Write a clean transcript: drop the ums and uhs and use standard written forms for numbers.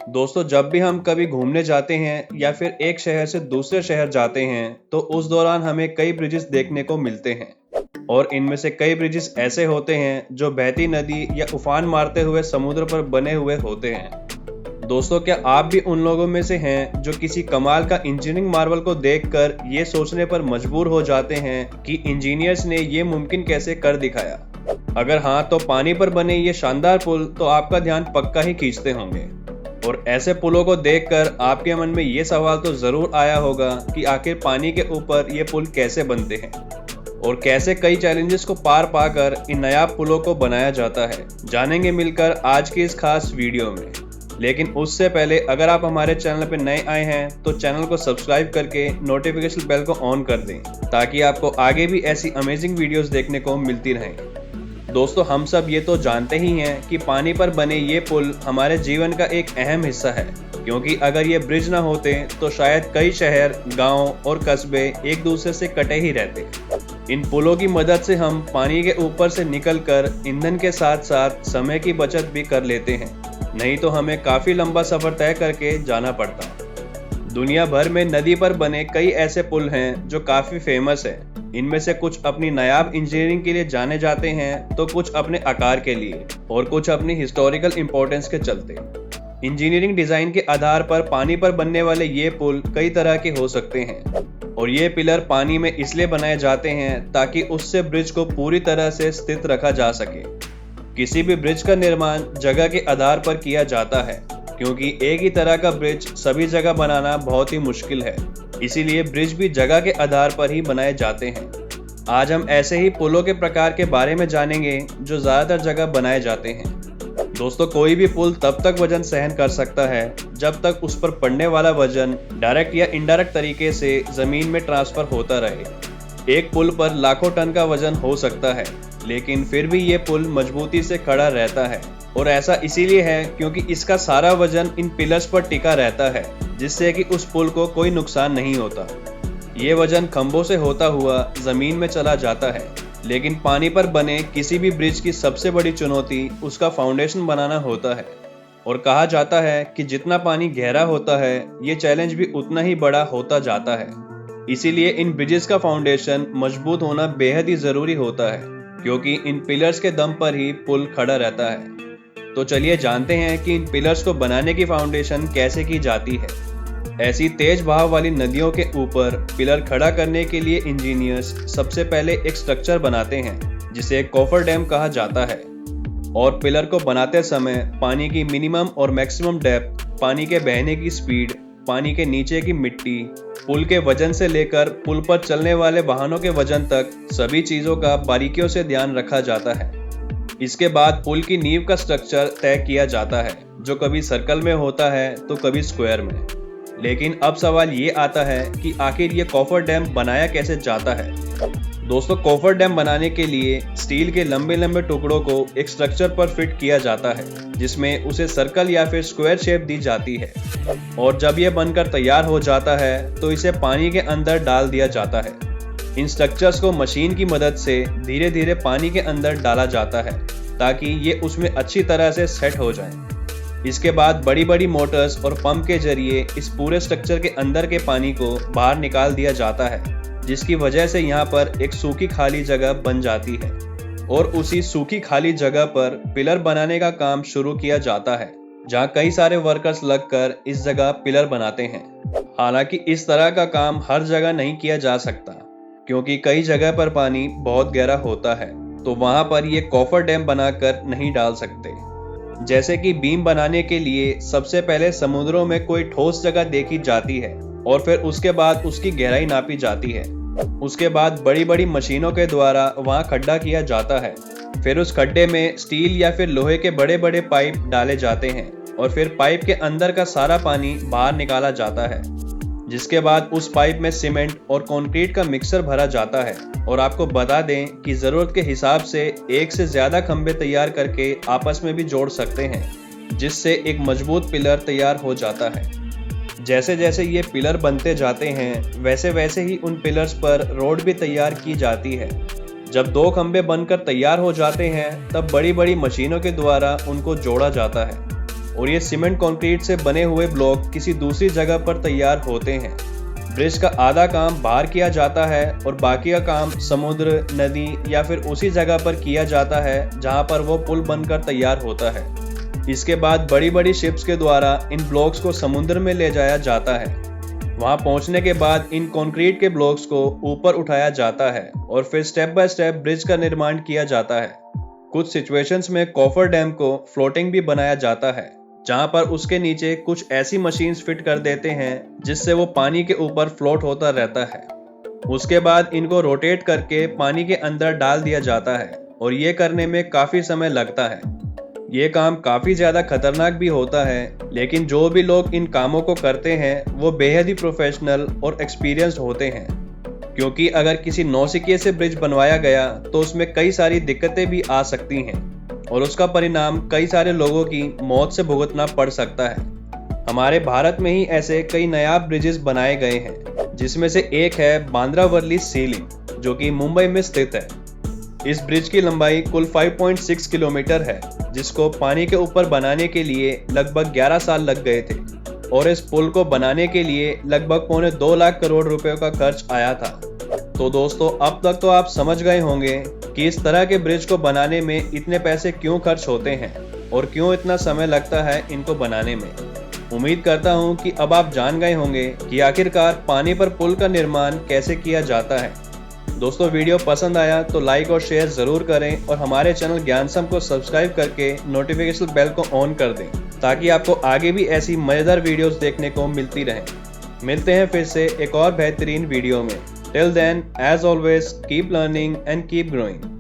दोस्तों, जब भी हम कभी घूमने जाते हैं या फिर एक शहर से दूसरे शहर जाते हैं तो उस दौरान हमें कई ब्रिजेस देखने को मिलते हैं। और इनमें से कई ब्रिजेस ऐसे होते हैं जो बहती नदी या उफान मारते हुए समुद्र पर बने हुए होते हैं। दोस्तों, क्या आप भी उन लोगों में से हैं जो किसी कमाल का इंजीनियरिंग मार्वल को देखकर ये सोचने पर मजबूर हो जाते हैं कि इंजीनियर्स ने ये मुमकिन कैसे कर दिखाया? अगर हाँ, तो पानी पर बने ये शानदार पुल तो आपका ध्यान पक्का ही खींचते होंगे। और ऐसे पुलों को देखकर आपके मन में ये सवाल तो जरूर आया होगा कि आखिर पानी के ऊपर ये पुल कैसे बनते हैं और कैसे कई चैलेंजेस को पार पाकर इन नायाब पुलों को बनाया जाता है। जानेंगे मिलकर आज की इस खास वीडियो में। लेकिन उससे पहले अगर आप हमारे चैनल पर नए आए हैं तो चैनल को सब्सक्राइब करके नोटिफिकेशन बेल को ऑन कर दें ताकि आपको आगे भी ऐसी अमेजिंग वीडियोस देखने को मिलती रहें। दोस्तों, हम सब ये तो जानते ही हैं कि पानी पर बने ये पुल हमारे जीवन का एक अहम हिस्सा है, क्योंकि अगर ये ब्रिज ना होते तो शायद कई शहर, गांव और कस्बे एक दूसरे से कटे ही रहते। इन पुलों की मदद से हम पानी के ऊपर से निकलकर ईंधन के साथ साथ समय की बचत भी कर लेते हैं, नहीं तो हमें काफी लंबा सफर तय करके जाना पड़ता। दुनिया भर में नदी पर बने कई ऐसे पुल हैं जो काफी फेमस है। इनमें से कुछ अपनी नायाब इंजीनियरिंग के लिए जाने जाते हैं तो कुछ अपने आकार के लिए और कुछ अपनी हिस्टोरिकल इंपॉर्टेंस के चलते। इंजीनियरिंग डिजाइन के आधार पर पानी पर बनने वाले ये पुल कई तरह के हो सकते हैं और ये पिलर पानी में इसलिए बनाए जाते हैं ताकि उससे ब्रिज को पूरी तरह से स्थित रखा जा सके। किसी भी ब्रिज का निर्माण जगह के आधार पर किया जाता है, क्योंकि एक ही तरह का ब्रिज सभी जगह बनाना बहुत ही मुश्किल है। इसीलिए ब्रिज भी जगह के आधार पर ही बनाए जाते हैं। आज हम ऐसे ही पुलों के प्रकार के बारे में जानेंगे जो ज्यादातर जगह बनाए जाते हैं। दोस्तों, कोई भी पुल तब तक वजन सहन कर सकता है जब तक उस पर पड़ने वाला वजन डायरेक्ट या इनडायरेक्ट तरीके से जमीन में ट्रांसफर होता रहे। एक पुल पर लाखों टन का वजन हो सकता है, लेकिन फिर भी ये पुल मजबूती से खड़ा रहता है। और ऐसा इसीलिए है क्योंकि इसका सारा वजन इन पिलर्स पर टिका रहता है, जिससे कि उस पुल को कोई नुकसान नहीं होता। ये वजन खंभों से होता हुआ जमीन में चला जाता है। लेकिन पानी पर बने किसी भी ब्रिज की सबसे बड़ी चुनौती उसका फाउंडेशन बनाना होता है। और कहा जाता है कि जितना पानी गहरा होता है, ये चैलेंज भी उतना ही बड़ा होता जाता है। इसीलिए इन ब्रिजेस का फाउंडेशन मजबूत होना बेहद ही जरूरी होता है, क्योंकि इन पिलर्स के दम पर ही पुल खड़ा रहता है। तो चलिए जानते हैं कि इन पिलर्स को बनाने की फाउंडेशन कैसे की जाती है। ऐसी तेज बहाव वाली नदियों के ऊपर पिलर खड़ा करने के लिए इंजीनियर्स सबसे पहले एक स्ट्रक्चर बनाते हैं जिसे कॉफर डैम कहा जाता है। और पिलर को बनाते समय पानी की मिनिमम और मैक्सिमम डेप्थ, पानी के बहने की स्पीड, पानी के नीचे की मिट्टी, पुल के वजन से लेकर पुल पर चलने वाले वाहनों के वजन तक सभी चीजों का बारीकियों से ध्यान रखा जाता है। इसके बाद पुल की नींव का स्ट्रक्चर तय किया जाता है, जो कभी सर्कल में होता है तो कभी स्क्वायर में। लेकिन अब सवाल ये आता है कि आखिर ये कॉफर डैम बनाया कैसे जाता है। दोस्तों, कॉफर डैम बनाने के लिए स्टील के लंबे लंबे टुकड़ों को एक स्ट्रक्चर पर फिट किया जाता है, जिसमें उसे सर्कल या फिर स्क्वायर शेप दी जाती है। और जब यह बनकर तैयार हो जाता है तो इसे पानी के अंदर डाल दिया जाता है। इन स्ट्रक्चर्स को मशीन की मदद से धीरे धीरे पानी के अंदर डाला जाता है ताकि ये उसमें अच्छी तरह से सेट हो जाएं। इसके बाद बड़ी बड़ी मोटर्स और पंप के जरिए इस पूरे स्ट्रक्चर के अंदर के पानी को बाहर निकाल दिया जाता है, जिसकी वजह से यहाँ पर एक सूखी खाली जगह बन जाती है। और उसी सूखी खाली जगह पर पिलर बनाने का काम शुरू किया जाता है, जहाँ कई सारे वर्कर्स लगकर इस जगह पिलर बनाते हैं। हालांकि इस तरह का काम हर जगह नहीं किया जा सकता, क्योंकि कई जगह पर पानी बहुत गहरा होता है, तो वहां पर ये कॉफर डैम बनाकर नहीं डाल सकते। जैसे कि बीम बनाने के लिए सबसे पहले समुद्रों में कोई ठोस जगह देखी जाती है और फिर उसके बाद उसकी गहराई नापी जाती है। उसके बाद बड़ी बड़ी मशीनों के द्वारा वहां खड्डा किया जाता है। फिर उस खड्डे में स्टील या फिर लोहे के बड़े बड़े पाइप डाले जाते हैं और फिर पाइप के अंदर का सारा पानी बाहर निकाला जाता है, जिसके बाद उस पाइप में सीमेंट और कंक्रीट का मिक्सर भरा जाता है। और आपको बता दें कि जरूरत के हिसाब से एक से ज्यादा खंभे तैयार करके आपस में भी जोड़ सकते हैं, जिससे एक मजबूत पिलर तैयार हो जाता है। जैसे जैसे ये पिलर बनते जाते हैं, वैसे वैसे ही उन पिलर्स पर रोड भी तैयार की जाती है। जब 2 खंभे बनकर तैयार हो जाते हैं, तब बड़ी बड़ी मशीनों के द्वारा उनको जोड़ा जाता है और ये सीमेंट कंक्रीट से बने हुए ब्लॉक किसी दूसरी जगह पर तैयार होते हैं। ब्रिज का आधा काम बाहर किया जाता है और बाकी का काम समुद्र, नदी या फिर उसी जगह पर किया जाता है जहां पर वो पुल बनकर तैयार होता है। इसके बाद बड़ी बड़ी शिप्स के द्वारा इन ब्लॉक्स को समुद्र में ले जाया जाता है। वहां पहुंचने के बाद इन कंक्रीट के ब्लॉक्स को ऊपर उठाया जाता है और फिर स्टेप बाय स्टेप ब्रिज का निर्माण किया जाता है। कुछ सिचुएशंस में कॉफर डैम को फ्लोटिंग भी बनाया जाता है, जहां पर उसके नीचे कुछ ऐसी मशीन्स फिट कर देते हैं जिससे वो पानी के ऊपर फ्लोट होता रहता है। उसके बाद इनको रोटेट करके पानी के अंदर डाल दिया जाता है और ये करने में काफी समय लगता है। ये काम काफी ज्यादा खतरनाक भी होता है, लेकिन जो भी लोग इन कामों को करते हैं वो बेहद ही प्रोफेशनल और एक्सपीरियंस्ड होते हैं, क्योंकि अगर किसी नौसिखिए से ब्रिज बनवाया गया तो उसमें कई सारी दिक्कतें भी आ सकती हैं और उसका परिणाम कई सारे लोगों की मौत से भुगतना पड़ सकता है। हमारे भारत में ही ऐसे कई नायाब ब्रिजेस बनाए गए हैं, जिसमें से एक है बांद्रा वर्ली सी लिंक, जो कि मुंबई में स्थित है। इस ब्रिज की लंबाई कुल 5.6 किलोमीटर है, जिसको पानी के ऊपर बनाने के लिए लगभग 11 साल लग गए थे और इस पुल को बनाने के लिए लगभग 2.25 लाख करोड़ रुपए का खर्च आया था। तो दोस्तों, अब तक तो आप समझ गए होंगे कि इस तरह के ब्रिज को बनाने में इतने पैसे क्यों खर्च होते हैं और क्यों इतना समय लगता है इनको बनाने में। उम्मीद करता हूं कि अब आप जान गए होंगे कि आखिरकार पानी पर पुल का निर्माण कैसे किया जाता है। दोस्तों, वीडियो पसंद आया तो लाइक और शेयर जरूर करें और हमारे चैनल ज्ञानसम को सब्सक्राइब करके नोटिफिकेशन बेल को ऑन कर दें, ताकि आपको आगे भी ऐसी मजेदार वीडियोस देखने को मिलती रहें। मिलते हैं फिर से एक और बेहतरीन वीडियो में। Till then, as always, keep learning and keep growing.